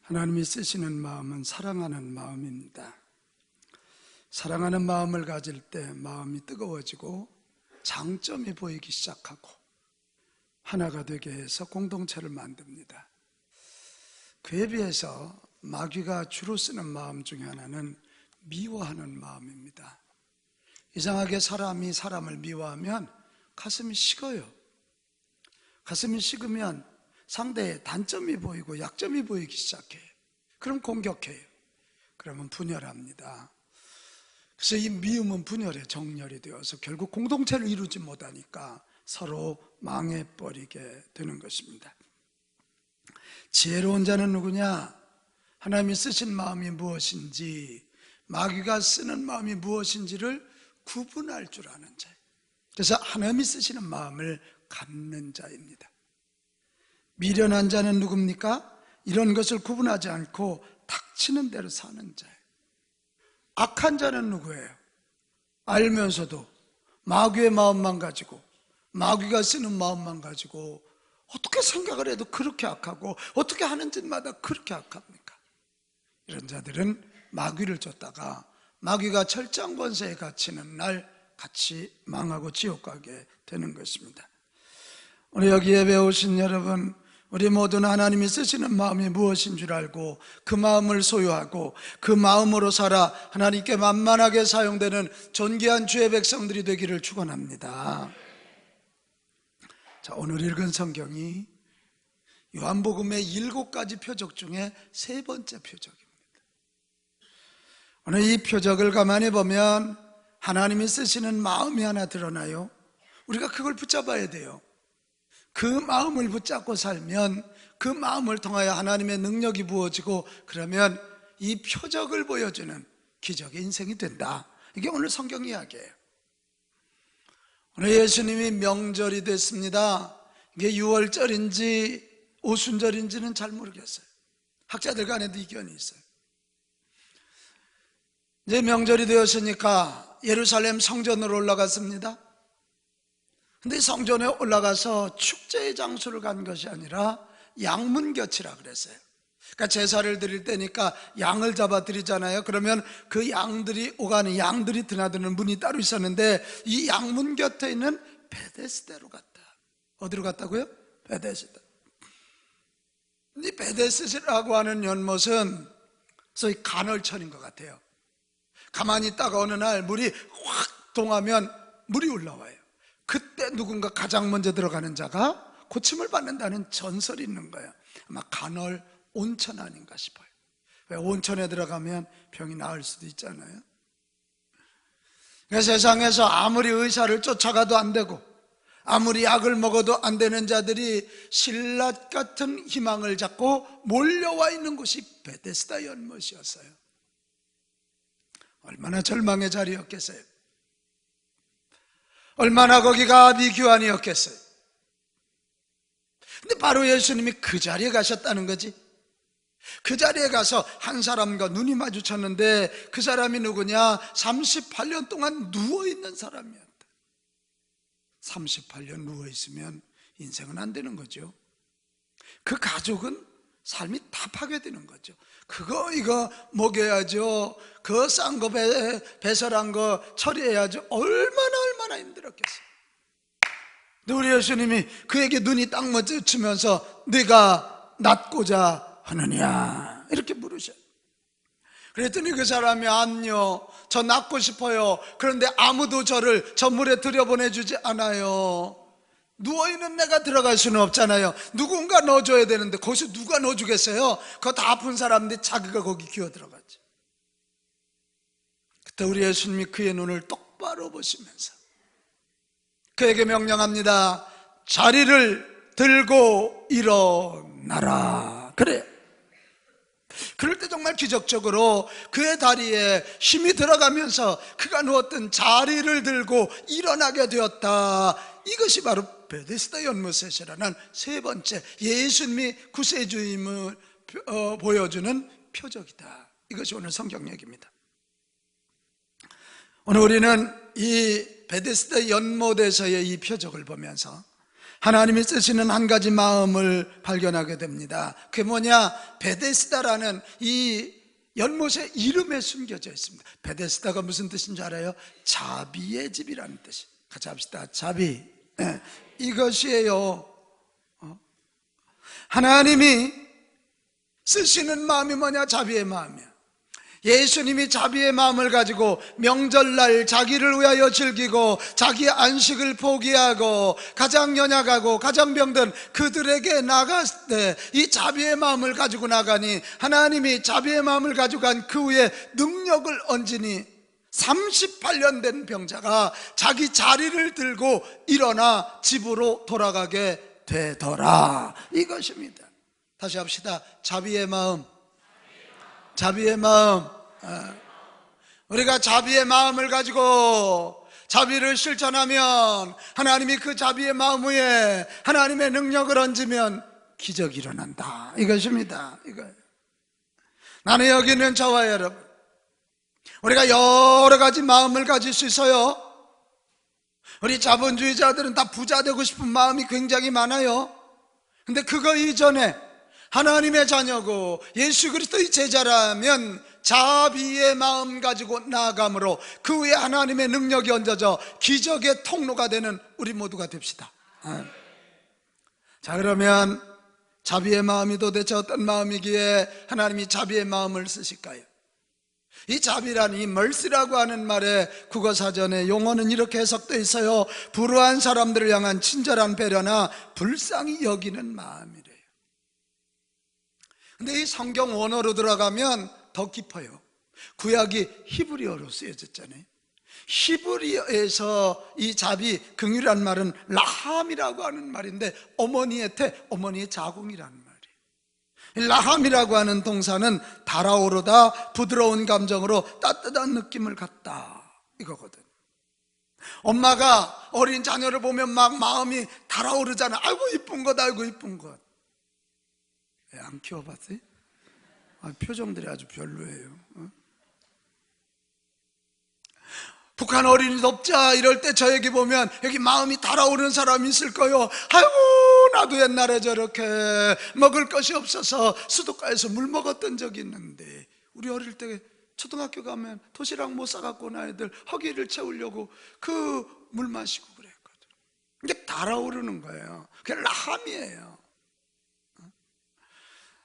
하나님이 쓰시는 마음은 사랑하는 마음입니다. 사랑하는 마음을 가질 때 마음이 뜨거워지고 장점이 보이기 시작하고 하나가 되게 해서 공동체를 만듭니다. 그에 비해서 마귀가 주로 쓰는 마음 중에 하나는 미워하는 마음입니다. 이상하게 사람이 사람을 미워하면 가슴이 식어요. 가슴이 식으면 상대의 단점이 보이고 약점이 보이기 시작해요. 그럼 공격해요. 그러면 분열합니다. 그래서 이 미움은 분열에 정렬이 되어서 결국 공동체를 이루지 못하니까 서로 망해버리게 되는 것입니다. 지혜로운 자는 누구냐? 하나님이 쓰신 마음이 무엇인지, 마귀가 쓰는 마음이 무엇인지를 구분할 줄 아는 자예요. 그래서 하나님이 쓰시는 마음을 갖는 자입니다. 미련한 자는 누굽니까? 이런 것을 구분하지 않고 닥치는 대로 사는 자예요. 악한 자는 누구예요? 알면서도 마귀의 마음만 가지고, 마귀가 쓰는 마음만 가지고 어떻게 생각을 해도 그렇게 악하고 어떻게 하는 짓마다 그렇게 악합니까? 이런 자들은 마귀를 쫓다가 마귀가 철장 권세에 갇히는 날 같이 망하고 지옥 가게 되는 것입니다. 오늘 여기 예배 오신 여러분, 우리 모두는 하나님이 쓰시는 마음이 무엇인 줄 알고 그 마음을 소유하고 그 마음으로 살아 하나님께 만만하게 사용되는 존귀한 주의 백성들이 되기를 축원합니다. 자, 오늘 읽은 성경이 요한복음의 7가지 표적 중에 3번째 표적입니다. 오늘 이 표적을 가만히 보면 하나님이 쓰시는 마음이 하나 드러나요. 우리가 그걸 붙잡아야 돼요. 그 마음을 붙잡고 살면 그 마음을 통하여 하나님의 능력이 부어지고, 그러면 이 표적을 보여주는 기적의 인생이 된다. 이게 오늘 성경 이야기예요. 오늘 예수님이 명절이 됐습니다. 이게 6월절인지 오순절인지는 잘 모르겠어요. 학자들 간에도 이견이 있어요. 이제 명절이 되었으니까 예루살렘 성전으로 올라갔습니다. 근데 성전에 올라가서 축제의 장소를 간 것이 아니라 양문곁이라 그랬어요. 그러니까 제사를 드릴 때니까 양을 잡아 드리잖아요. 그러면 그 양들이 오가는, 양들이 드나드는 문이 따로 있었는데 이 양문 곁에 있는 베데스다로 갔다. 어디로 갔다고요? 베데스다. 이 베데스다라고 하는 연못은 소위 간헐천인 것 같아요. 가만히 있다가 어느 날 물이 확 동하면 물이 올라와요. 그때 누군가 가장 먼저 들어가는 자가 고침을 받는다는 전설이 있는 거예요. 아마 간헐 온천 아닌가 싶어요. 왜 온천에 들어가면 병이 나을 수도 있잖아요. 그러니까 세상에서 아무리 의사를 쫓아가도 안 되고 아무리 약을 먹어도 안 되는 자들이 신라 같은 희망을 잡고 몰려와 있는 곳이 베데스다 연못이었어요. 얼마나 절망의 자리였겠어요. 얼마나 거기가 미교환이었겠어요. 근데 바로 예수님이 그 자리에 가셨다는 거지. 그 자리에 가서 한 사람과 눈이 마주쳤는데 그 사람이 누구냐? 38년 동안 누워있는 사람이었다. 38년 누워있으면 인생은 안 되는 거죠. 그 가족은 삶이 다 파괴되는 거죠. 그거 이거 먹여야죠. 그 싼 거 배설한 거 처리해야죠. 얼마나 힘들었겠어요. 근데 우리 예수님이 그에게 눈이 딱 마주치면서 네가 낫고자 하느냐 이렇게 물으셔요. 그랬더니 그 사람이 아니요, 저 낫고 싶어요. 그런데 아무도 저를 저 물에 들여보내주지 않아요. 누워있는 내가 들어갈 수는 없잖아요. 누군가 넣어줘야 되는데 거기서 누가 넣어주겠어요? 그거 다 아픈 사람인데 자기가 거기 기어 들어갔죠. 그때 우리 예수님이 그의 눈을 똑바로 보시면서 그에게 명령합니다. 자리를 들고 일어나라. 그래요. 그럴 때 정말 기적적으로 그의 다리에 힘이 들어가면서 그가 누웠던 자리를 들고 일어나게 되었다. 이것이 바로 베데스다 연못에서라는 3번째 예수님이 구세주임을 보여주는 표적이다. 이것이 오늘 성경 얘기입니다. 오늘 우리는 이 베데스다 연못에서의 이 표적을 보면서 하나님이 쓰시는 한 가지 마음을 발견하게 됩니다. 그게 뭐냐? 베데스다라는 이 연못의 이름에 숨겨져 있습니다. 베데스다가 무슨 뜻인 줄 알아요? 자비의 집이라는 뜻이. 같이 합시다. 자비. 이것이에요. 하나님이 쓰시는 마음이 뭐냐? 자비의 마음이야. 예수님이 자비의 마음을 가지고 명절날 자기를 위하여 즐기고 자기의 안식을 포기하고 가장 연약하고 가장 병든 그들에게 나갔을 때 이 자비의 마음을 가지고 나가니 하나님이 자비의 마음을 가지고 간 그 후에 능력을 얹으니 38년 된 병자가 자기 자리를 들고 일어나 집으로 돌아가게 되더라. 이것입니다. 다시 합시다. 자비의 마음. 자비의 마음. 우리가 자비의 마음을 가지고 자비를 실천하면 하나님이 그 자비의 마음 위에 하나님의 능력을 얹으면 기적이 일어난다. 이것입니다. 이거예요. 나는 여기 있는 저와 여러분, 우리가 여러 가지 마음을 가질 수 있어요. 우리 자본주의자들은 다 부자 되고 싶은 마음이 굉장히 많아요. 근데 그거 이전에 하나님의 자녀고 예수 그리스도의 제자라면 자비의 마음 가지고 나아감으로 그 위에 하나님의 능력이 얹어져 기적의 통로가 되는 우리 모두가 됩시다. 자, 그러면 자비의 마음이 도대체 어떤 마음이기에 하나님이 자비의 마음을 쓰실까요? 이 자비라는 이 mercy라고 하는 말의 국어사전에 용어는 이렇게 해석되어 있어요. 불우한 사람들을 향한 친절한 배려나 불쌍히 여기는 마음이래요. 근데 이 성경 원어로 들어가면 더 깊어요. 구약이 히브리어로 쓰여졌잖아요. 히브리어에서 이 자비, 긍휼이라는 말은 라함이라고 하는 말인데 어머니의 태, 어머니의 자궁이라는 말이에요. 라함이라고 하는 동사는 달아오르다, 부드러운 감정으로 따뜻한 느낌을 갖다, 이거거든. 엄마가 어린 자녀를 보면 막 마음이 달아오르잖아. 아이고 이쁜 것, 아이고 이쁜 것. 안 키워봤어요? 표정들이 아주 별로예요. 북한 어린이 돕자 이럴 때 저에게 보면 여기 마음이 달아오르는 사람이 있을 거요. 아이고 나도 옛날에 저렇게 먹을 것이 없어서 수도가에서 물 먹었던 적이 있는데, 우리 어릴 때 초등학교 가면 도시락 못 사갖고 온 아이들 허기를 채우려고 그 물 마시고 그랬거든. 이게 달아오르는 거예요. 그게 라함이에요.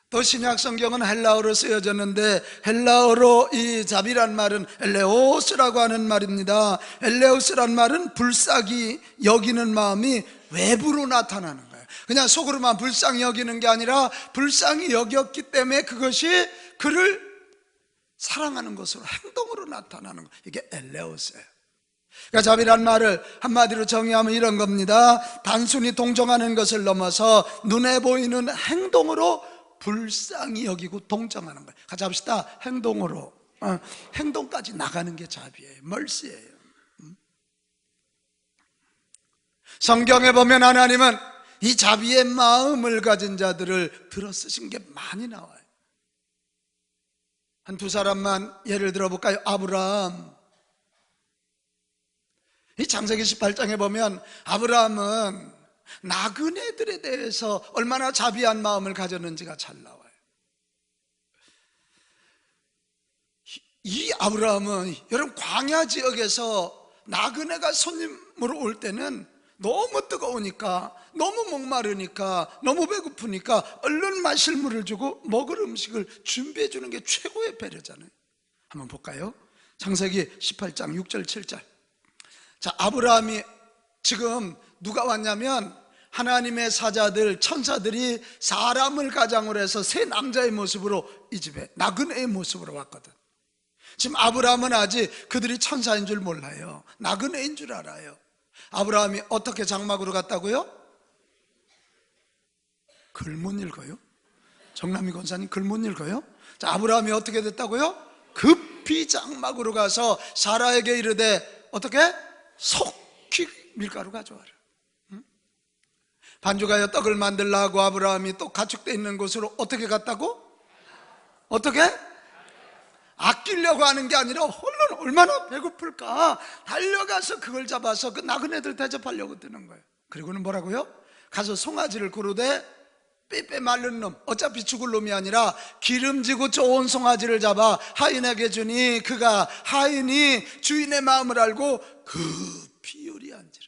또 신약 성경은 헬라어로 쓰여졌는데 헬라어로 이 자비란 말은 엘레오스라고 하는 말입니다. 엘레오스란 말은 불쌍히 여기는 마음이 외부로 나타나는 거예요. 그냥 속으로만 불쌍히 여기는 게 아니라 불쌍히 여겼기 때문에 그것이 그를 사랑하는 것으로 행동으로 나타나는 거예요. 이게 엘레오스예요. 그러니까 자비란 말을 한마디로 정의하면 이런 겁니다. 단순히 동정하는 것을 넘어서 눈에 보이는 행동으로 불쌍히 여기고 동정하는 거예요. 같이 합시다. 행동으로. 행동까지 나가는 게 자비예요. 멀시예요. 성경에 보면 하나님은 이 자비의 마음을 가진 자들을 들어 쓰신 게 많이 나와요. 한 두 사람만 예를 들어볼까요? 아브라함. 이 창세기 18장에 보면 아브라함은 나그네들에 대해서 얼마나 자비한 마음을 가졌는지가 잘 나와요. 이 아브라함은 여러분 광야 지역에서 나그네가 손님으로 올 때는 너무 뜨거우니까, 너무 목마르니까, 너무 배고프니까 얼른 마실 물을 주고 먹을 음식을 준비해 주는 게 최고의 배려잖아요. 한번 볼까요? 창세기 18장 6절 7절. 자, 아브라함이 지금 누가 왔냐면 하나님의 사자들, 천사들이 사람을 가장으로 해서 세 남자의 모습으로 이 집에 나그네의 모습으로 왔거든. 지금 아브라함은 아직 그들이 천사인 줄 몰라요. 나그네인 줄 알아요. 아브라함이 어떻게 장막으로 갔다고요? 글 못 읽어요? 정남이 권사님 글 못 읽어요? 자, 아브라함이 어떻게 됐다고요? 급히 장막으로 가서 사라에게 이르되 어떻게? 속히 밀가루 가져와라. 반죽하여 떡을 만들라고 아브라함이 또 가축돼 있는 곳으로 어떻게 갔다고? 어떻게? 아끼려고 하는 게 아니라 홀로 얼마나 배고플까 달려가서 그걸 잡아서 그 나그네들 대접하려고 드는 거예요. 그리고는 뭐라고요? 가서 송아지를 고르되 빼빼 마른 놈, 어차피 죽을 놈이 아니라 기름지고 좋은 송아지를 잡아 하인에게 주니 그가 하인이 주인의 마음을 알고 급히 요리한지라.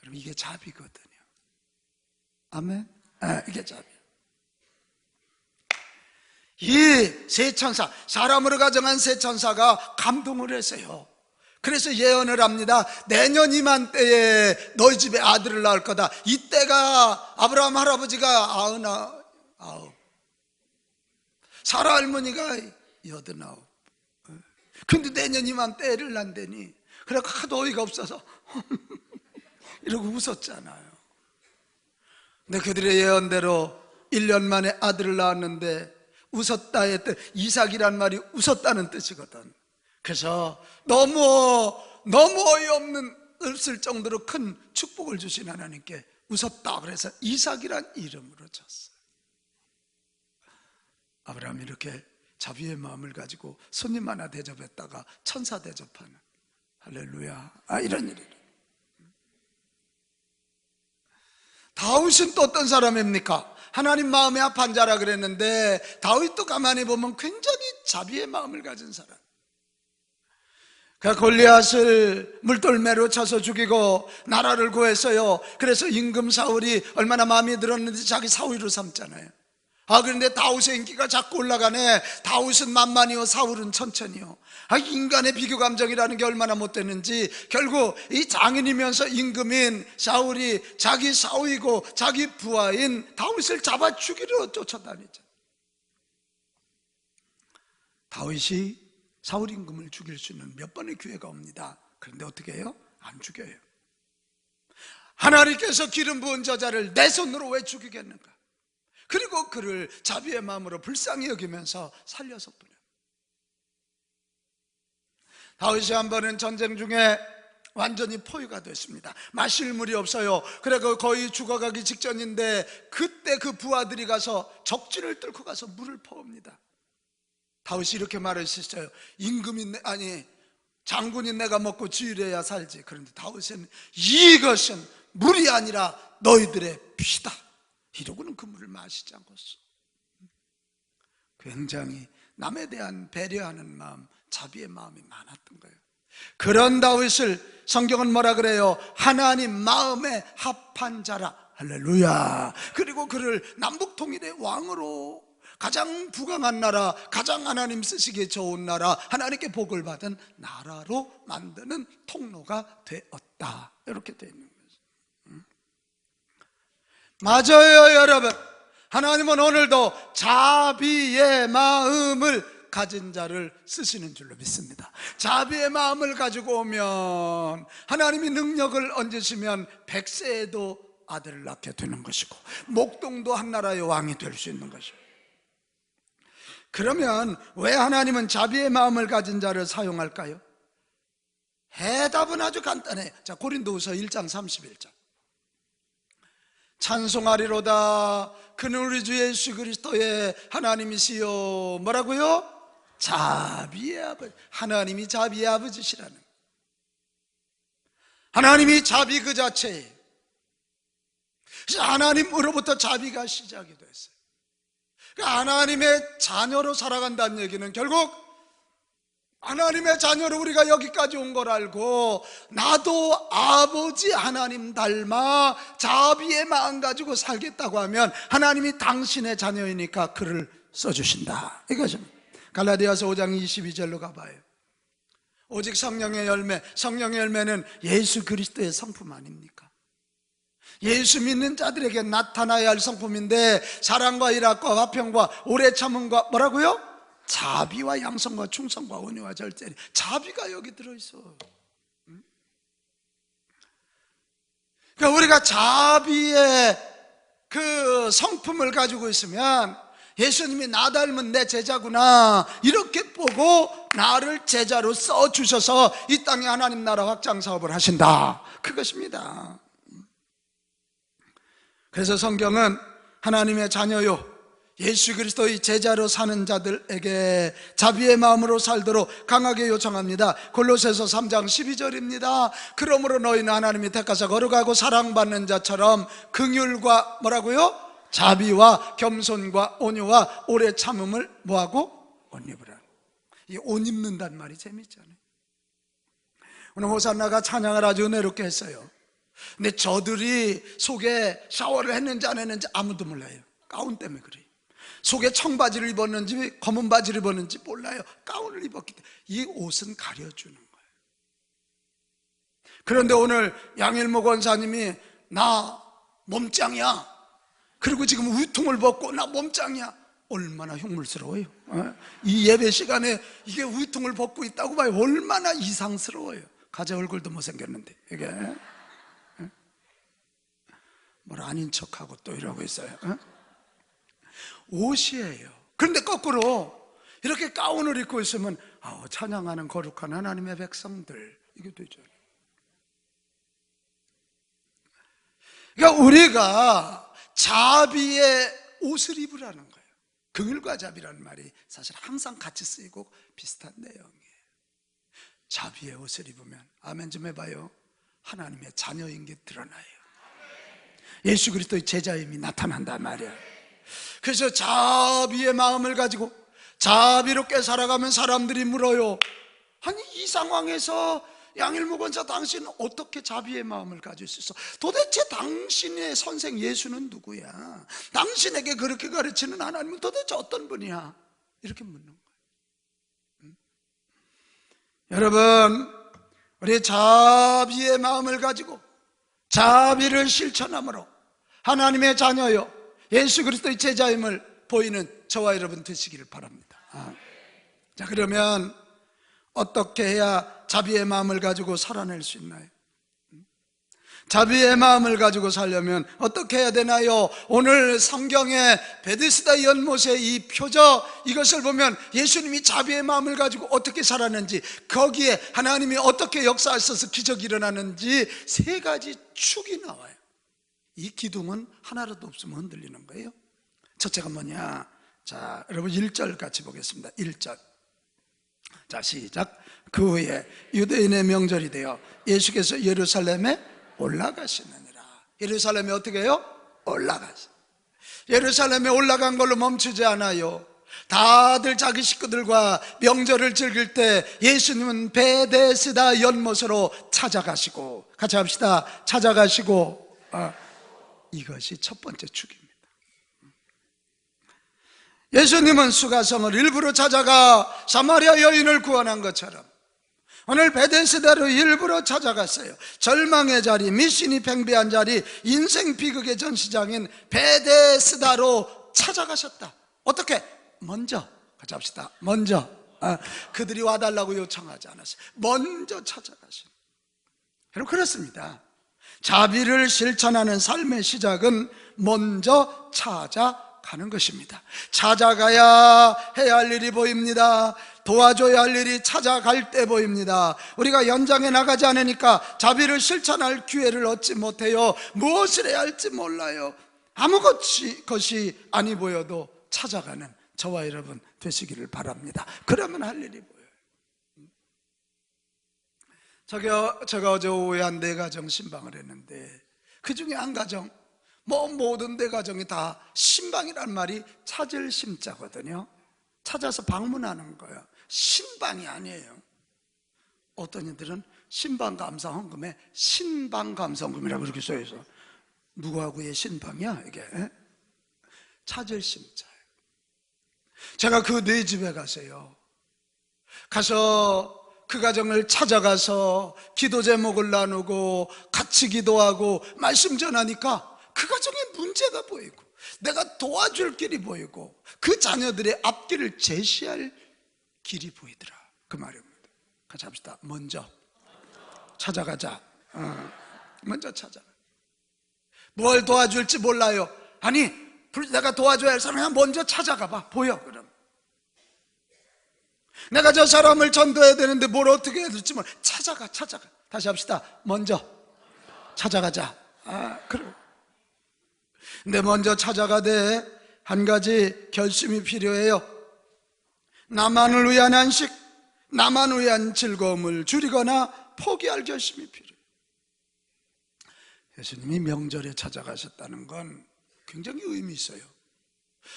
여러분, 이게 자비거든요. 아멘. 이게 자비야. 이 세 천사, 사람으로 가정한 세 천사가 감동을 했어요. 그래서 예언을 합니다. 내년 이맘때에 너희 집에 아들을 낳을 거다. 이때가 아브라함 할아버지가 99, 사라 할머니가 89. 근데 내년 이맘때 애를 낳는다니. 그래서 하도 어이가 없어서 이러고 웃었잖아요. 근데 그들의 예언대로 1년 만에 아들을 낳았는데, 웃었다의 뜻, 이삭이란 말이 웃었다는 뜻이거든. 그래서 너무 어이없는 없을 정도로 큰 축복을 주신 하나님께 웃었다. 그래서 이삭이란 이름으로 졌어요. 아브라함이 이렇게 자비의 마음을 가지고 손님 하나 대접했다가 천사 대접하는, 할렐루야, 이런 일이래. 다윗은 또 어떤 사람입니까? 하나님 마음에 합한 자라 그랬는데, 다윗도 가만히 보면 굉장히 자비의 마음을 가진 사람. 그 골리앗을 물돌매로 쳐서 죽이고 나라를 구했어요. 그래서 임금 사울이 얼마나 마음에 들었는지 자기 사위로 삼잖아요. 그런데 다윗의 인기가 자꾸 올라가네. 다윗은 만만이요, 사울은 천천히요. 인간의 비교 감정이라는 게 얼마나 못되는지, 결국 이 장인이면서 임금인 사울이 자기 사위고 자기 부하인 다윗을 잡아 죽이려 쫓아다니죠. 다윗이 사울 임금을 죽일 수 있는 몇 번의 기회가 옵니다. 그런데 어떻게 해요? 안 죽여요. 하나님께서 기름 부은 저자를 내 손으로 왜 죽이겠는가? 그리고 그를 자비의 마음으로 불쌍히 여기면서 살려서 보내요. 다윗이 한 번은 전쟁 중에 완전히 포위가 됐습니다. 마실 물이 없어요. 그래서 거의 죽어가기 직전인데, 그때 그 부하들이 가서 적진을 뚫고 가서 물을 퍼옵니다. 다윗이 이렇게 말했었어요. 장군인 내가 먹고 지으려야 살지. 그런데 다윗은 이것은 물이 아니라 너희들의 피다, 이러고는 그 물을 마시지 않겠어. 굉장히 남에 대한 배려하는 마음, 자비의 마음이 많았던 거예요. 그런 다윗을 성경은 뭐라 그래요? 하나님 마음에 합한 자라. 할렐루야. 그리고 그를 남북통일의 왕으로, 가장 부강한 나라, 가장 하나님 쓰시기에 좋은 나라, 하나님께 복을 받은 나라로 만드는 통로가 되었다. 이렇게 되어 있는 거죠. 맞아요, 여러분. 하나님은 오늘도 자비의 마음을 가진 자를 쓰시는 줄로 믿습니다. 자비의 마음을 가지고 오면 하나님이 능력을 얹으시면 100세에도 아들을 낳게 되는 것이고, 목동도 한 나라의 왕이 될 수 있는 것이고. 그러면 왜 하나님은 자비의 마음을 가진 자를 사용할까요? 해답은 아주 간단해요. 자, 고린도후서 1장 31절. 찬송하리로다 그는 우리 주 예수 그리스도의 하나님이시요, 뭐라고요? 자비의 아버지. 하나님이 자비의 아버지시라는, 하나님이 자비 그 자체예요. 하나님으로부터 자비가 시작이 됐어요. 하나님의 자녀로 살아간다는 얘기는 결국 하나님의 자녀로 우리가 여기까지 온 걸 알고, 나도 아버지 하나님 닮아 자비의 마음 가지고 살겠다고 하면 하나님이 당신의 자녀이니까 그를 써주신다, 이거죠. 갈라디아서 5장 22절로 가봐요. 오직 성령의 열매, 성령의 열매는 예수 그리스도의 성품 아닙니까? 예수 믿는 자들에게 나타나야 할 성품인데, 사랑과 일학과 화평과 오래 참음과 뭐라고요? 자비와 양성과 충성과 온유와 절제리. 자비가 여기 들어있어. 그러니까 우리가 자비의 그 성품을 가지고 있으면, 예수님이 나 닮은 내 제자구나 이렇게 보고 나를 제자로 써주셔서 이 땅에 하나님 나라 확장 사업을 하신다, 그것입니다. 그래서 성경은 하나님의 자녀요, 예수 그리스도의 제자로 사는 자들에게 자비의 마음으로 살도록 강하게 요청합니다. 골로새서 3장 12절입니다. 그러므로 너희는 하나님이 택하사 거룩하고 사랑받는 자처럼 긍휼과 뭐라고요? 자비와 겸손과 온유와 오래 참음을 뭐하고? 옷 입으라. 이 옷 입는다는 말이 재밌잖아요. 오늘 호산나가 찬양을 아주 은혜롭게 했어요. 근데 저들이 속에 샤워를 했는지 안 했는지 아무도 몰라요. 가운 때문에 그래요. 속에 청바지를 입었는지 검은 바지를 입었는지 몰라요. 가운을 입었기 때문에. 이 옷은 가려주는 거예요. 그런데 오늘 양일목 원사님이 나 몸짱이야, 그리고 지금 우통을 벗고 나 몸짱이야. 얼마나 흉물스러워요. 이 예배 시간에 이게 우통을 벗고 있다고 봐요. 얼마나 이상스러워요. 가재 얼굴도 못생겼는데 이게 뭘 아닌 척하고 또 이러고 있어요. 옷이에요. 그런데 거꾸로 이렇게 가운을 입고 있으면 찬양하는 거룩한 하나님의 백성들, 이게 되죠. 그러니까 우리가 자비의 옷을 입으라는 거예요. 긍휼과 자비라는 말이 사실 항상 같이 쓰이고 비슷한 내용이에요. 자비의 옷을 입으면, 아멘 좀 해봐요, 하나님의 자녀인 게 드러나요. 예수 그리스도의 제자임이 나타난단 말이에요. 그래서 자비의 마음을 가지고 자비롭게 살아가면 사람들이 물어요. 아니 이 상황에서 양일목 원사, 당신 어떻게 자비의 마음을 가질 수 있어? 도대체 당신의 선생 예수는 누구야? 당신에게 그렇게 가르치는 하나님은 도대체 어떤 분이야? 이렇게 묻는 거예요. 여러분, 우리 자비의 마음을 가지고 자비를 실천함으로 하나님의 자녀요 예수 그리스도의 제자임을 보이는 저와 여러분 되시기를 바랍니다. 자, 그러면 어떻게 해야 자비의 마음을 가지고 살아낼 수 있나요? 자비의 마음을 가지고 살려면 어떻게 해야 되나요? 오늘 성경의 베데스다 연못의 이 표적, 이것을 보면 예수님이 자비의 마음을 가지고 어떻게 살았는지, 거기에 하나님이 어떻게 역사하셔서 기적이 일어나는지 세 가지 축이 나와요. 이 기둥은 하나라도 없으면 흔들리는 거예요. 첫째가 뭐냐? 자, 여러분 1절 같이 보겠습니다. 1절. 자, 시작. 그 후에 유대인의 명절이 되어 예수께서 예루살렘에 올라가시느니라. 예루살렘에 어떻게 해요? 올라가시. 예루살렘에 올라간 걸로 멈추지 않아요. 다들 자기 식구들과 명절을 즐길 때 예수님은 베데스다 연못으로 찾아가시고, 같이 합시다. 찾아가시고, 이것이 첫 번째 축입니다. 예수님은 수가성을 일부러 찾아가 사마리아 여인을 구원한 것처럼 오늘 베데스다로 일부러 찾아갔어요. 절망의 자리, 미신이 팽배한 자리, 인생 비극의 전시장인 베데스다로 찾아가셨다. 어떻게? 먼저, 같이 합시다. 먼저. 그들이 와달라고 요청하지 않았어요. 먼저 찾아가신. 여러분, 그렇습니다. 자비를 실천하는 삶의 시작은 먼저 찾아가는 것입니다. 찾아가야 해야 할 일이 보입니다. 도와줘야 할 일이 찾아갈 때 보입니다. 우리가 연장에 나가지 않으니까 자비를 실천할 기회를 얻지 못해요. 무엇을 해야 할지 몰라요. 아무것이 아니 보여도 찾아가는 저와 여러분 되시기를 바랍니다. 그러면 할 일이 보여요. 제가 어제 오후에 한 4가정 신방을 했는데 그 중에 한 가정, 모든 4가정이 다 신방이란 말이 찾을 심자거든요. 찾아서 방문하는 거예요. 신방이 아니에요. 어떤 이들은 신방감사 헌금에 신방감사 헌금이라고 그렇게 써있어. 누구하고의 신방이야 이게? 찾을 심자예요. 제가 그 4집에 가서요, 가서 그 가정을 찾아가서 기도 제목을 나누고 같이 기도하고 말씀 전하니까 그 가정에 문제가 보이고 내가 도와줄 길이 보이고 그 자녀들의 앞길을 제시할 길이 보이더라. 그 말입니다. 같이 합시다. 먼저 찾아가자. 먼저 찾아가. 뭘 도와줄지 몰라요. 아니, 내가 도와줘야 할 사람이 먼저 찾아가 봐. 보여. 그럼 내가 저 사람을 전도해야 되는데 뭘 어떻게 해야 될지 몰라. 찾아가. 다시 합시다. 먼저 찾아가자. 그래. 근데 먼저 찾아가되 한 가지 결심이 필요해요. 나만을 위한 안식, 나만을 위한 즐거움을 줄이거나 포기할 결심이 필요해요. 예수님이 명절에 찾아가셨다는 건 굉장히 의미 있어요.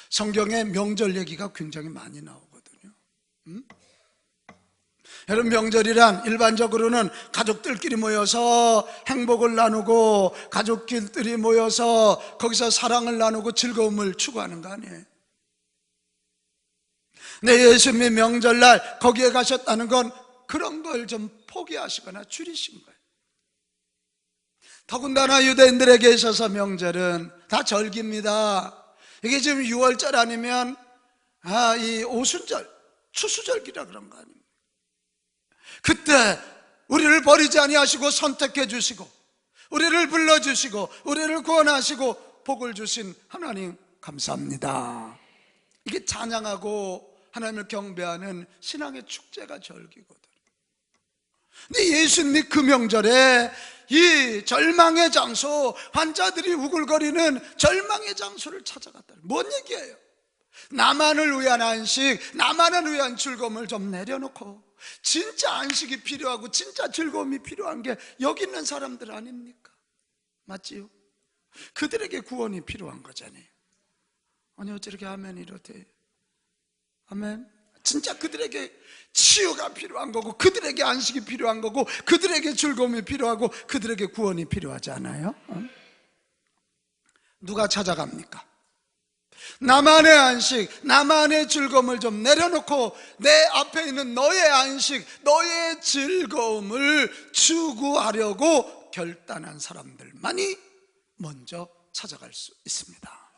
성경에 명절 얘기가 굉장히 많이 나오거든요. 여러분, 명절이란 일반적으로는 가족들끼리 모여서 행복을 나누고 가족들끼리 모여서 거기서 사랑을 나누고 즐거움을 추구하는 거 아니에요? 근데 예수님이 명절날 거기에 가셨다는 건 그런 걸 좀 포기하시거나 줄이신 거예요. 더군다나 유대인들에게 있어서 명절은 다 절기입니다. 이게 지금 6월절 아니면 이 오순절, 추수절기라 그런 거 아닙니까? 그때 우리를 버리지 아니하시고 선택해 주시고 우리를 불러주시고 우리를 구원하시고 복을 주신 하나님 감사합니다. 이게 찬양하고 하나님을 경배하는 신앙의 축제가 절기거든요. 근데 예수님이 그 명절에 이 절망의 장소, 환자들이 우글거리는 절망의 장소를 찾아갔다. 뭔 얘기예요? 나만을 위한 안식, 나만을 위한 즐거움을 좀 내려놓고 진짜 안식이 필요하고 진짜 즐거움이 필요한 게 여기 있는 사람들 아닙니까? 맞지요? 그들에게 구원이 필요한 거잖아요. 아니 어째 이렇게 아멘 이렇대. 아멘. 진짜 그들에게 치유가 필요한 거고 그들에게 안식이 필요한 거고 그들에게 즐거움이 필요하고 그들에게 구원이 필요하지 않아요? 누가 찾아갑니까? 나만의 안식, 나만의 즐거움을 좀 내려놓고 내 앞에 있는 너의 안식, 너의 즐거움을 추구하려고 결단한 사람들만이 먼저 찾아갈 수 있습니다.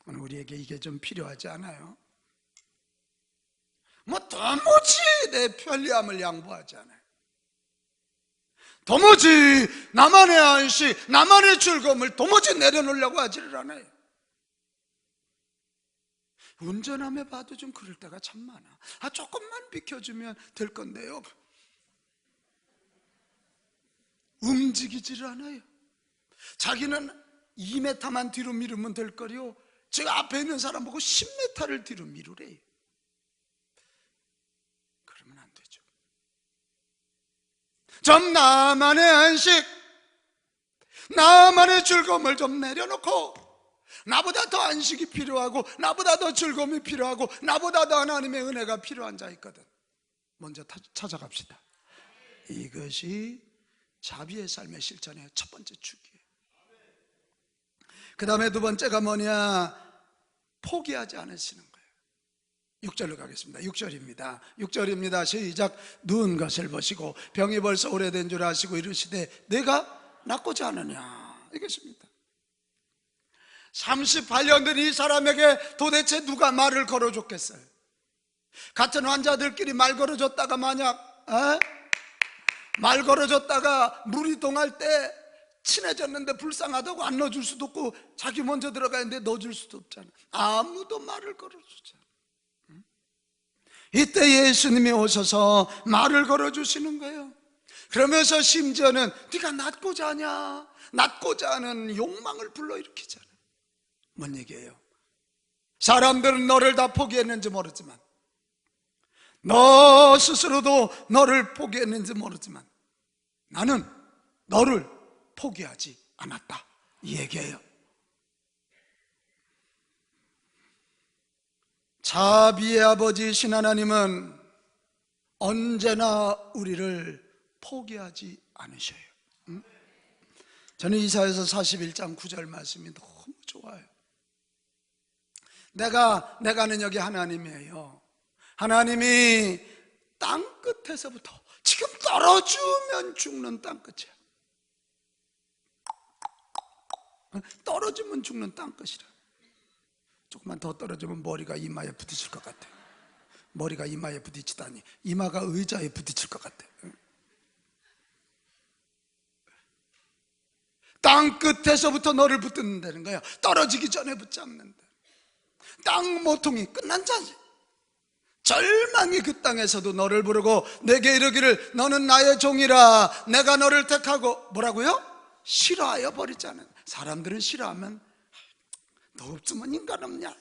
오늘 우리에게 이게 좀 필요하지 않아요? 도무지 내 편리함을 양보하지 않아요. 도무지 나만의 안식, 나만의 즐거움을 도무지 내려놓으려고 하지를 않아요. 운전하며 봐도 좀 그럴 때가 참 많아. 조금만 비켜주면 될 건데요. 움직이지를 않아요. 자기는 2m만 뒤로 미루면 될 거리요. 제가 앞에 있는 사람 보고 10m를 뒤로 미루래요. 그러면 안 되죠. 좀 나만의 안식, 나만의 즐거움을 좀 내려놓고 나보다 더 안식이 필요하고 나보다 더 즐거움이 필요하고 나보다 더 하나님의 은혜가 필요한 자 있거든. 먼저 찾아갑시다. 이것이 자비의 삶의 실천의 첫 번째 축이에요. 그 다음에 두 번째가 뭐냐? 포기하지 않으시는 거예요. 6절로 가겠습니다. 6절입니다. 시작. 누운 것을 보시고 병이 벌써 오래된 줄 아시고 이르시되 내가 낫고자 하느냐, 이것입니다. 38년 된 이 사람에게 도대체 누가 말을 걸어줬겠어요? 같은 환자들끼리 말 걸어줬다가 만약 말 걸어줬다가 물이 동할 때 친해졌는데 불쌍하다고 안 넣어줄 수도 없고 자기 먼저 들어가는데 넣어줄 수도 없잖아. 아무도 말을 걸어주잖아. 이때 예수님이 오셔서 말을 걸어주시는 거예요. 그러면서 심지어는 네가 낫고자 하냐, 낫고자 하는 욕망을 불러일으키잖아. 뭔 얘기예요? 사람들은 너를 다 포기했는지 모르지만, 너 스스로도 너를 포기했는지 모르지만 나는 너를 포기하지 않았다, 이 얘기예요. 자비의 아버지신 하나님은 언제나 우리를 포기하지 않으셔요. 저는 이사야서 41장 9절 말씀이 너무 좋아요. 내가 능력이 하나님이에요. 하나님이 땅끝에서부터 지금 떨어지면 죽는 땅끝이야. 떨어지면 죽는 땅끝이라. 조금만 더 떨어지면 머리가 이마에 부딪힐 것 같아. 머리가 이마에 부딪히다니 이마가 의자에 부딪힐 것 같아. 땅끝에서부터 너를 붙든다는 거야. 떨어지기 전에 붙잡는다. 땅 모퉁이 끝난 자지. 절망이 그 땅에서도 너를 부르고 내게 이르기를 너는 나의 종이라 내가 너를 택하고 뭐라고요? 싫어하여 버리지 않은. 사람들은 싫어하면 너 없으면 인간 없냐?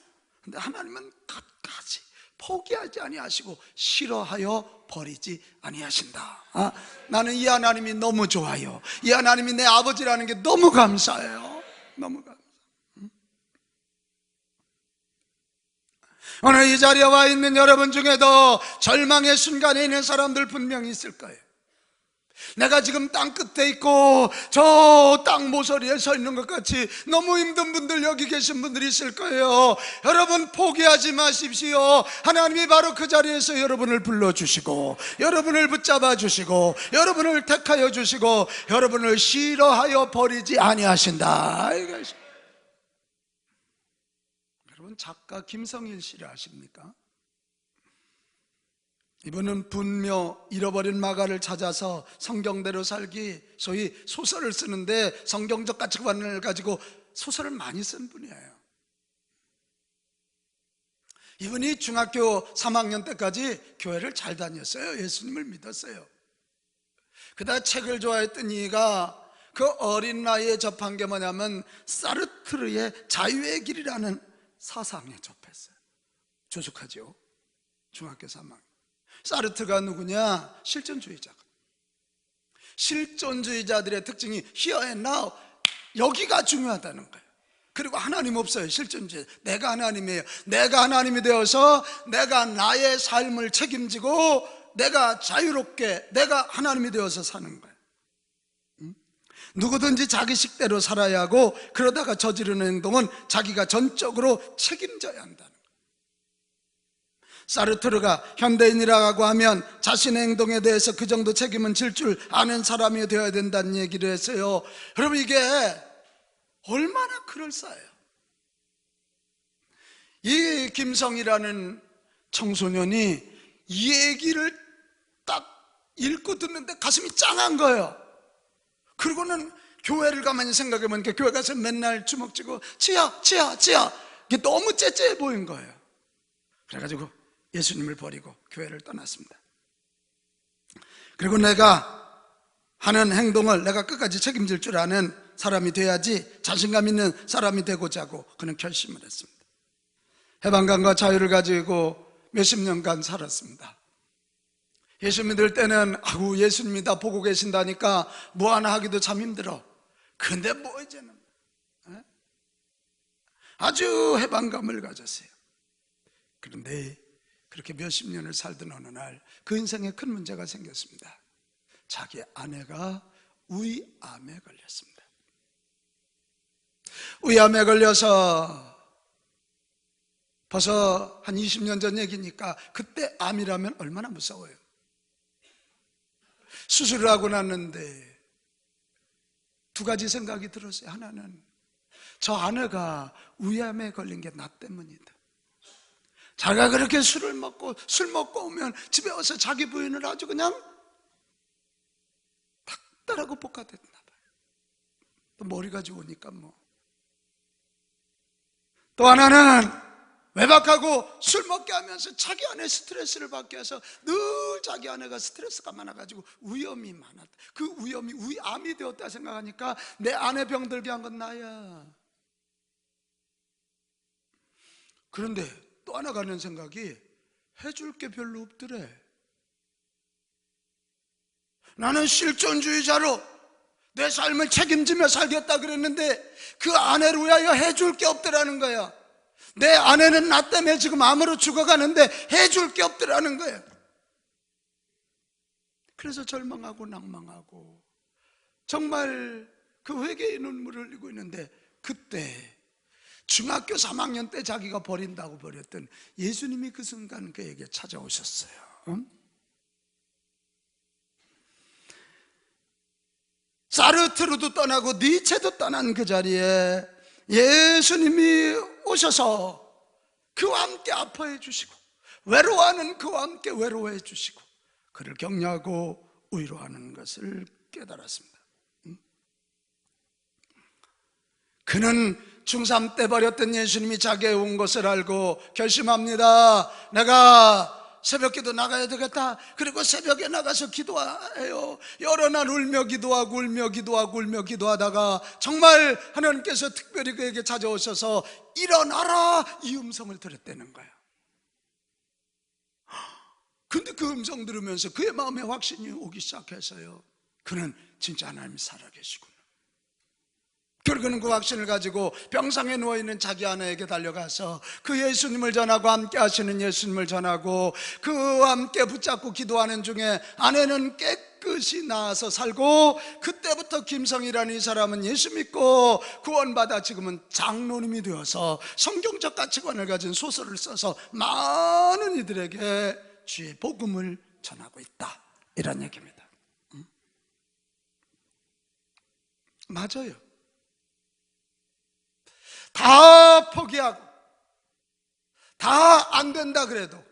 근데 하나님은 끝까지 포기하지 아니하시고 싫어하여 버리지 아니하신다. 나는 이 하나님이 너무 좋아요. 이 하나님이 내 아버지라는 게 너무 감사해요. 너무 감사해요. 오늘 이 자리에 와 있는 여러분 중에도 절망의 순간에 있는 사람들 분명히 있을 거예요. 내가 지금 땅 끝에 있고 저 땅 모서리에 서 있는 것 같이 너무 힘든 분들 여기 계신 분들이 있을 거예요. 여러분 포기하지 마십시오. 하나님이 바로 그 자리에서 여러분을 불러주시고 여러분을 붙잡아 주시고 여러분을 택하여 주시고 여러분을 싫어하여 버리지 아니하신다. 여러분 작가 김성일 씨를 아십니까? 이분은 분묘 잃어버린 마가를 찾아서 성경대로 살기, 소위 소설을 쓰는데 성경적 가치관을 가지고 소설을 많이 쓴 분이에요. 이분이 중학교 3학년 때까지 교회를 잘 다녔어요. 예수님을 믿었어요. 그러다 책을 좋아했던 이가 그 어린 나이에 접한 게 뭐냐면 사르트르의 자유의 길이라는 사상에 접했어요. 조숙하죠. 중학교 3학년. 사르트가 누구냐? 실존주의자거든요. 실존주의자들의 특징이 here and now, 여기가 중요하다는 거예요. 그리고 하나님 없어요. 실존주의. 내가 하나님이에요. 내가 하나님이 되어서 내가 나의 삶을 책임지고 내가 자유롭게 내가 하나님이 되어서 사는 거예요. 누구든지 자기 식대로 살아야 하고 그러다가 저지르는 행동은 자기가 전적으로 책임져야 한다는 거예요. 사르트르가 현대인이라고 하면 자신의 행동에 대해서 그 정도 책임은 질 줄 아는 사람이 되어야 된다는 얘기를 했어요. 여러분 이게 얼마나 그럴싸해요. 이 김성이라는 청소년이 이 얘기를 딱 읽고 듣는데 가슴이 짱한 거예요. 그리고는 교회를 가만히 생각해 보니까 교회 가서 맨날 주먹 쥐고 치야 이게 너무 째째해 보인 거예요. 그래가지고 예수님을 버리고 교회를 떠났습니다. 그리고 내가 하는 행동을 내가 끝까지 책임질 줄 아는 사람이 돼야지 자신감 있는 사람이 되고자 하고 그는 결심을 했습니다. 해방감과 자유를 가지고 몇십 년간 살았습니다. 예수 믿을 때는 아우 예수님이 다 보고 계신다니까 뭐 하나 하기도 참 힘들어. 근데 뭐 이제는 아주 해방감을 가졌어요. 그런데 그렇게 몇십 년을 살던 어느 날 그 인생에 큰 문제가 생겼습니다. 자기 아내가 위암에 걸렸습니다. 위암에 걸려서 벌써 한 20년 전 얘기니까 그때 암이라면 얼마나 무서워요. 수술을 하고 났는데 두 가지 생각이 들었어요. 하나는 저 아내가 위암에 걸린 게 나 때문이다. 자기가 그렇게 술 먹고 오면 집에 와서 자기 부인을 아주 그냥 닥달하고 볶아댔나 봐요. 또 머리가 좋으니까 뭐. 또 하나는 외박하고 술 먹게 하면서 자기 아내 스트레스를 받게 해서 늘 자기 아내가 스트레스가 많아가지고 위험이 많았다. 그 위험이 위암이 되었다 생각하니까 내 아내 병들게 한 건 나야. 그런데 또 하나 가는 생각이 해줄 게 별로 없더래. 나는 실존주의자로 내 삶을 책임지며 살겠다 그랬는데 그 아내를 위하여 해줄 게 없더라는 거야. 내 아내는 나 때문에 지금 암으로 죽어가는데 해줄 게 없더라는 거야. 그래서 절망하고 낭망하고 정말 그 회개의 눈물을 흘리고 있는데 그때 중학교 3학년 때 자기가 버린다고 버렸던 예수님이 그 순간 그에게 찾아오셨어요. 사르트르도 떠나고 니체도 떠난 그 자리에 예수님이 오셔서 그와 함께 아파해 주시고 외로워하는 그와 함께 외로워해 주시고 그를 격려하고 위로하는 것을 깨달았습니다. 그는 중3 때 버렸던 예수님이 자기에 온 것을 알고 결심합니다. 내가 새벽기도 나가야 되겠다. 그리고 새벽에 나가서 기도해요. 여러 날 울며 기도하고 울며 기도하고 울며 기도하다가 정말 하나님께서 특별히 그에게 찾아오셔서 일어나라, 이 음성을 들었다는 거예요. 근데 그 음성 들으면서 그의 마음에 확신이 오기 시작해서요, 그는 진짜 하나님이 살아계시구나. 그리고는 그 확신을 가지고 병상에 누워있는 자기 아내에게 달려가서 그 예수님을 전하고 함께 하시는 예수님을 전하고 그와 함께 붙잡고 기도하는 중에 아내는 깨끗이 나아서 살고, 그때부터 김성이라는 이 사람은 예수 믿고 구원받아 지금은 장로님이 되어서 성경적 가치관을 가진 소설을 써서 많은 이들에게 주의 복음을 전하고 있다, 이런 얘기입니다. 맞아요. 다 포기하고 다 안 된다 그래도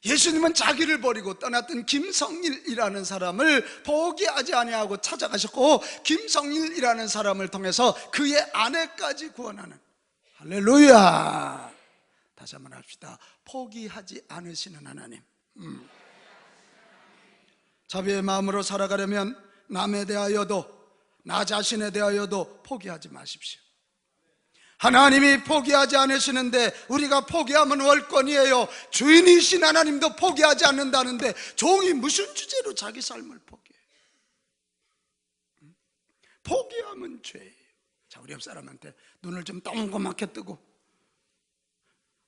예수님은 자기를 버리고 떠났던 김성일이라는 사람을 포기하지 아니하고 찾아가셨고, 김성일이라는 사람을 통해서 그의 아내까지 구원하는, 할렐루야. 다시 한번 합시다. 포기하지 않으시는 하나님. 자비의 마음으로 살아가려면 남에 대하여도 나 자신에 대하여도 포기하지 마십시오. 하나님이 포기하지 않으시는데 우리가 포기하면 월권이에요. 주인이신 하나님도 포기하지 않는다는데 종이 무슨 주제로 자기 삶을 포기해요? 포기하면 죄예요. 자, 우리 옆 사람한테 눈을 좀 동그맣게 뜨고,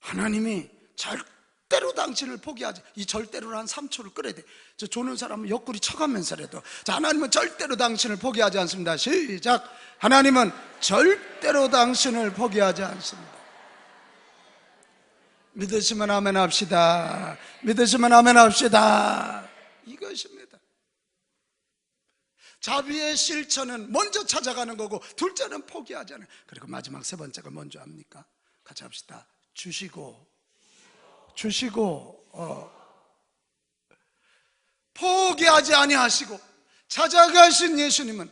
하나님이 절대로 당신을 포기하지, 이 절대로를 한 3초를 끌어야 돼. 저 조는 사람은 옆구리 쳐가면서라도, 자, 하나님은 절대로 당신을 포기하지 않습니다. 시작. 하나님은 절대로 당신을 포기하지 않습니다. 믿으시면 아멘 합시다. 믿으시면 아멘 합시다. 이것입니다. 자비의 실천은 먼저 찾아가는 거고, 둘째는 포기하지 않아요. 그리고 마지막 세 번째가 뭔지 압니까? 같이 합시다. 주시고 포기하지 아니하시고 찾아가신 예수님은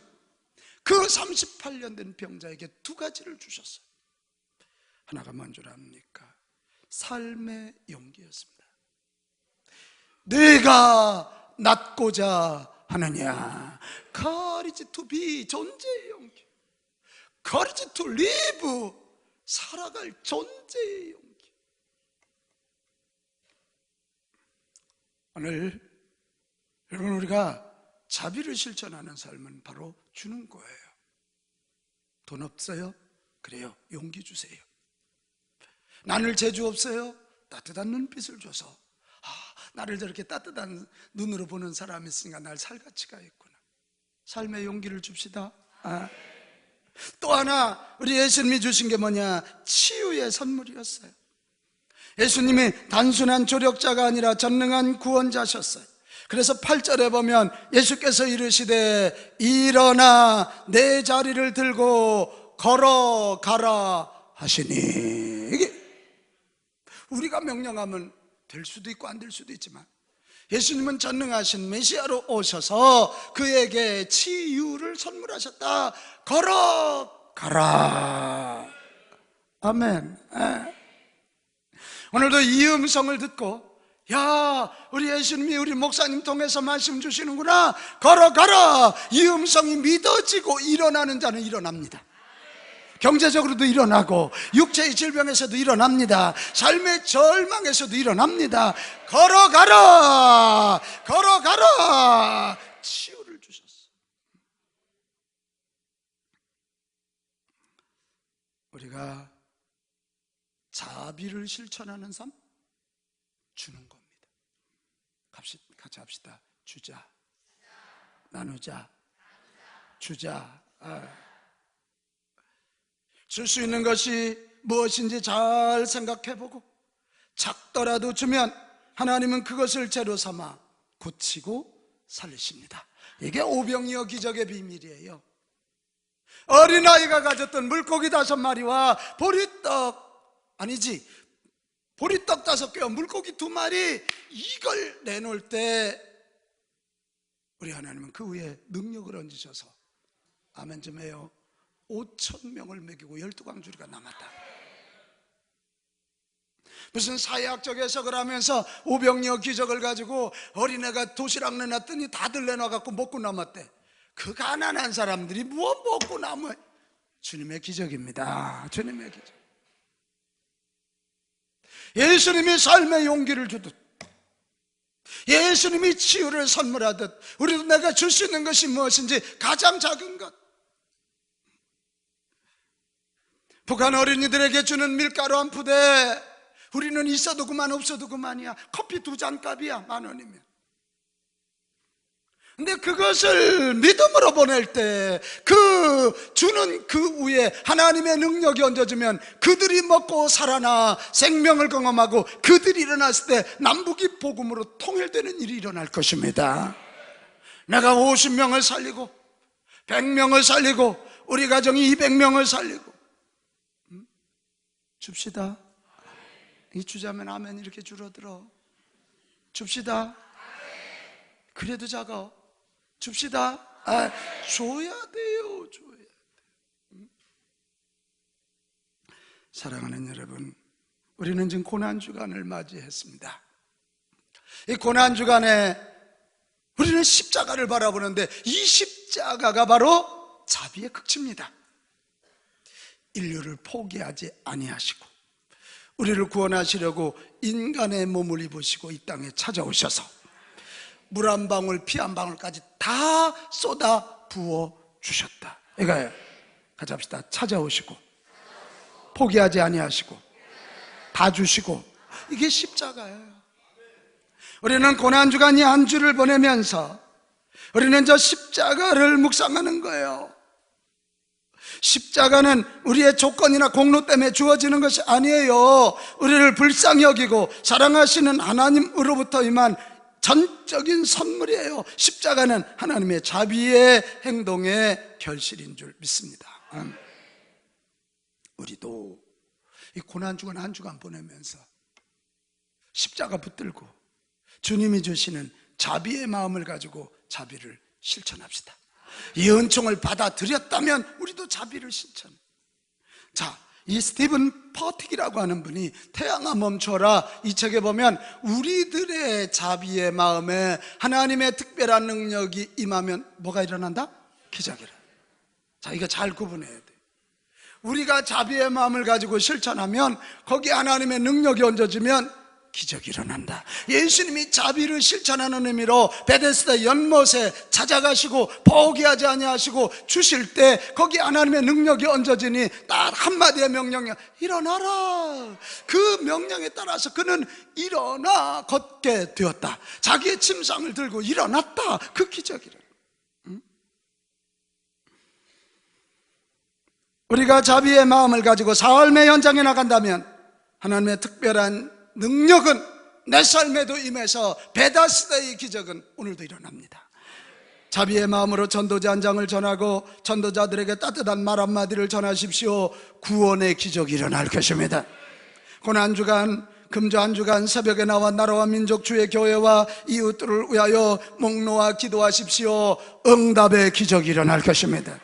그 38년 된 병자에게 두 가지를 주셨어요. 하나가 뭔 줄 압니까? 삶의 용기였습니다. 내가 낫고자 하느냐, courage to be, 존재의 용기, courage to live, 살아갈 존재의 용기. 오늘 여러분, 우리가 자비를 실천하는 삶은 바로 주는 거예요. 돈 없어요? 그래요, 용기 주세요. 나눌 재주 없어요? 따뜻한 눈빛을 줘서, 나를 저렇게 따뜻한 눈으로 보는 사람이 있으니까 날 살 가치가 있구나. 삶의 용기를 줍시다. 또 하나 우리 예수님이 주신 게 뭐냐? 치유의 선물이었어요. 예수님이 단순한 조력자가 아니라 전능한 구원자셨어요. 그래서 8절에 보면 예수께서 이르시되 일어나 내 자리를 들고 걸어가라 하시니, 이게 우리가 명령하면 될 수도 있고 안 될 수도 있지만, 예수님은 전능하신 메시아로 오셔서 그에게 치유를 선물하셨다. 걸어가라. 아멘. 오늘도 이 음성을 듣고, 야, 우리 예수님이 우리 목사님 통해서 말씀 주시는구나, 걸어가라. 이 음성이 믿어지고 일어나는 자는 일어납니다. 경제적으로도 일어나고 육체의 질병에서도 일어납니다. 삶의 절망에서도 일어납니다. 걸어가라, 걸어가라. 치유를 주셨어. 우리가 자비를 실천하는 삶, 주는 겁니다. 같이 합시다. 주자, 나누자, 주자. 줄 수 있는 것이 무엇인지 잘 생각해보고, 작더라도 주면 하나님은 그것을 재료 삼아 고치고 살리십니다. 이게 오병이어 기적의 비밀이에요. 어린아이가 가졌던 물고기 5마리와 보리떡 5개와 물고기 2마리, 이걸 내놓을 때 우리 하나님은 그 위에 능력을 얹으셔서, 아멘 좀 해요, 5,000명을 먹이고 12광주리가 남았다. 무슨 사회학적 해석을 하면서 오병이어 기적을 가지고 어린애가 도시락 내놨더니 다들 내놔갖고 먹고 남았대. 그 가난한 사람들이 무엇 먹고 남아? 주님의 기적입니다. 주님의 기적. 예수님이 삶의 용기를 주듯, 예수님이 치유를 선물하듯, 우리도 내가 줄 수 있는 것이 무엇인지 가장 작은 것, 북한 어린이들에게 주는 밀가루 한 푸대, 우리는 있어도 그만 없어도 그만이야. 커피 2잔 값이야, 10,000원이면. 근데 그것을 믿음으로 보낼 때 그 주는 그 위에 하나님의 능력이 얹어지면 그들이 먹고 살아나 생명을 경험하고 그들이 일어났을 때 남북이 복음으로 통일되는 일이 일어날 것입니다. 내가 50명을 살리고 100명을 살리고 우리 가정이 200명을 살리고 줍시다. 이 주자면 아멘 이렇게 줄어들어. 줍시다. 그래도 작아. 줍시다. 줘야 돼요. 줘야 돼요. 사랑하는 여러분, 우리는 지금 고난주간을 맞이했습니다. 이 고난주간에 우리는 십자가를 바라보는데 이 십자가가 바로 자비의 극치입니다. 인류를 포기하지 아니하시고 우리를 구원하시려고 인간의 몸을 입으시고 이 땅에 찾아오셔서 물 한 방울 피 한 방울까지 다 쏟아 부어 주셨다. 이거예요. 같이 합시다. 찾아오시고 포기하지 아니하시고 다 주시고, 이게 십자가예요. 우리는 고난주간 이 한 주를 보내면서 우리는 저 십자가를 묵상하는 거예요. 십자가는 우리의 조건이나 공로 때문에 주어지는 것이 아니에요. 우리를 불쌍히 여기고 사랑하시는 하나님으로부터 임한 전적인 선물이에요. 십자가는 하나님의 자비의 행동의 결실인 줄 믿습니다. 우리도 이 고난주간 한 주간 보내면서 십자가 붙들고 주님이 주시는 자비의 마음을 가지고 자비를 실천합시다. 이 은총을 받아들였다면 우리도 자비를 실천. 자, 이 스티븐 퍼틱이라고 하는 분이 태양아 멈춰라, 이 책에 보면 우리들의 자비의 마음에 하나님의 특별한 능력이 임하면 뭐가 일어난다? 기적이라. 자, 이거 잘 구분해야 돼. 우리가 자비의 마음을 가지고 실천하면 거기에 하나님의 능력이 얹어지면 기적이 일어난다. 예수님이 자비를 실천하는 의미로 베데스다 연못에 찾아가시고 포기하지 아니하시고 주실 때 거기에 하나님의 능력이 얹어지니 딱 한마디의 명령이 일어나라. 그 명령에 따라서 그는 일어나 걷게 되었다. 자기의 침상을 들고 일어났다. 그 기적이라. 우리가 자비의 마음을 가지고 삶의 현장에 나간다면 하나님의 특별한 능력은 내 삶에도 임해서 베다스다의 기적은 오늘도 일어납니다. 자비의 마음으로 전도자 한 장을 전하고 전도자들에게 따뜻한 말 한마디를 전하십시오. 구원의 기적이 일어날 것입니다. 고난주간 금주 한 주간 새벽에 나와 나라와 민족 주의 교회와 이웃들을 위하여 목놓아 기도하십시오. 응답의 기적이 일어날 것입니다.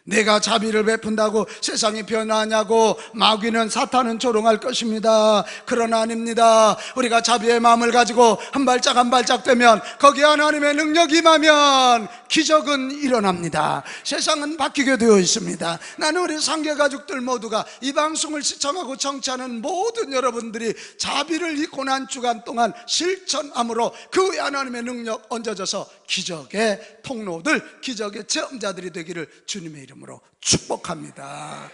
내가 자비를 베푼다고 세상이 변하냐고 마귀는 사탄은 조롱할 것입니다. 그러나 아닙니다. 우리가 자비의 마음을 가지고 한 발짝 한 발짝 되면 거기에 하나님의 능력이 임하면 기적은 일어납니다. 세상은 바뀌게 되어 있습니다. 나는 우리 상계 가족들 모두가 이 방송을 시청하고 청취하는 모든 여러분들이 자비를 이 고난주간 동안 실천함으로 그 위에 하나님의 능력 얹어져서 기적의 통로들, 기적의 체험자들이 되기를 주님의 이름으로 축복합니다.